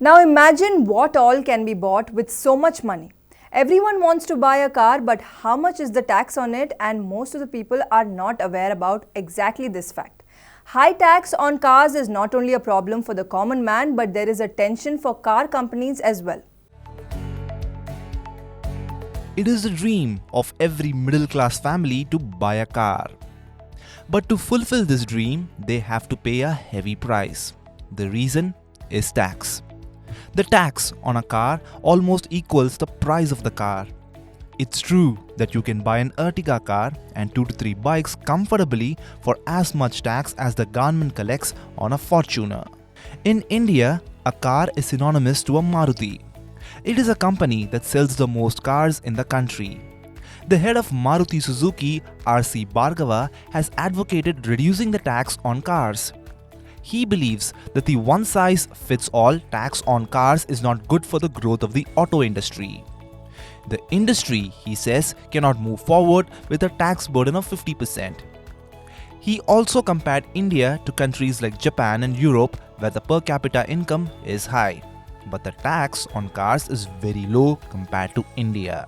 Now imagine what all can be bought with so much money. Everyone wants to buy a car, but how much is the tax on it? And most of the people are not aware about exactly this fact. High tax on cars is not only a problem for the common man, but there is a tension for car companies as well. It is the dream of every middle-class family to buy a car. But to fulfill this dream, they have to pay a heavy price. The reason is tax. The tax on a car almost equals the price of the car. It's true that you can buy an Ertiga car and 2 to 3 bikes comfortably for as much tax as the government collects on a Fortuner. In India, a car is synonymous to a Maruti. It is a company that sells the most cars in the country. The head of Maruti Suzuki, R.C. Bhargava, has advocated reducing the tax on cars. He believes that the one-size-fits-all tax on cars is not good for the growth of the auto industry. The industry, he says, cannot move forward with a tax burden of 50%. He also compared India to countries like Japan and Europe, where the per capita income is high, but the tax on cars is very low compared to India.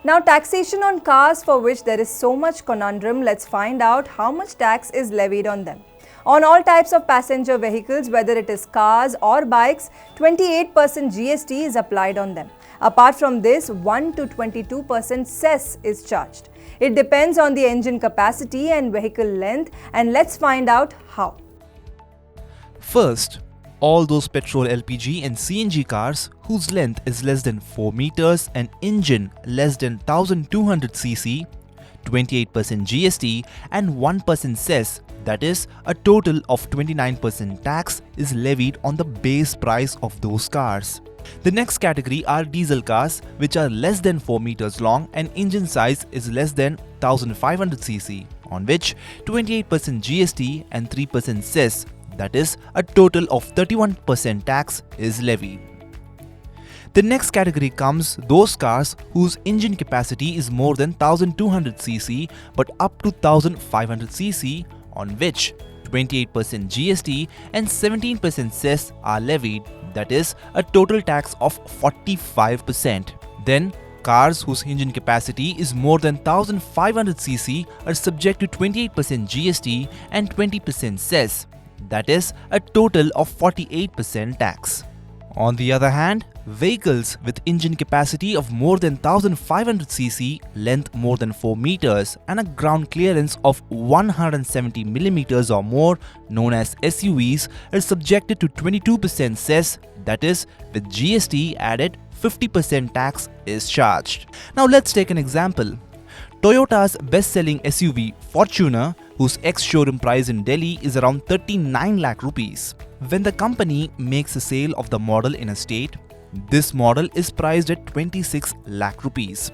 Now, taxation on cars, for which there is so much conundrum, let's find out how much tax is levied on them. On all types of passenger vehicles, whether it is cars or bikes, 28% GST is applied on them. Apart from this, 1 to 22% cess is charged. It depends on the engine capacity and vehicle length, and let's find out how. First, all those petrol, LPG and CNG cars whose length is less than 4 meters and engine less than 1200cc, 28% GST and 1% cess, that is, a total of 29% tax is levied on the base price of those cars. The next category are diesel cars, which are less than 4 meters long and engine size is less than 1500cc, on which 28% GST and 3% cess, that is, a total of 31% tax is levied. The next category comes those cars whose engine capacity is more than 1200cc but up to 1500cc, on which 28% GST and 17% cess are levied, that is, a total tax of 45%. Then, cars whose engine capacity is more than 1500cc are subject to 28% GST and 20% cess, that is, a total of 48% tax. On the other hand, vehicles with engine capacity of more than 1500cc, length more than 4 meters and a ground clearance of 170 millimeters or more, known as SUVs, are subjected to 22% cess, that is, with GST added, 50% tax is charged. Now let's take an example. Toyota's best-selling SUV Fortuner, whose ex-showroom price in Delhi is around 39 lakh rupees. When the company makes a sale of the model in a state, this model is priced at 26 lakh rupees.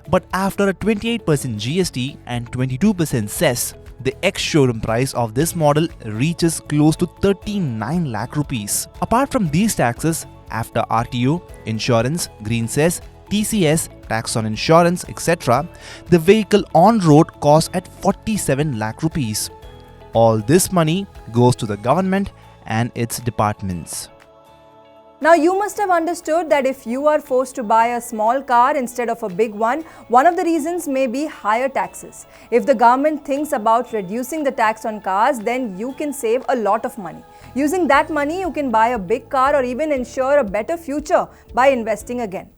But after a 28% GST and 22% cess, the ex-showroom price of this model reaches close to 39 lakh rupees. Apart from these taxes, after RTO, insurance, green cess, TCS, tax on insurance, etc., the vehicle on road costs at 47 lakh rupees. All this money goes to the government and its departments. Now, you must have understood that if you are forced to buy a small car instead of a big one of the reasons may be higher taxes. If the government thinks about reducing the tax on cars, then you can save a lot of money. Using that money, you can buy a big car or even ensure a better future by investing again.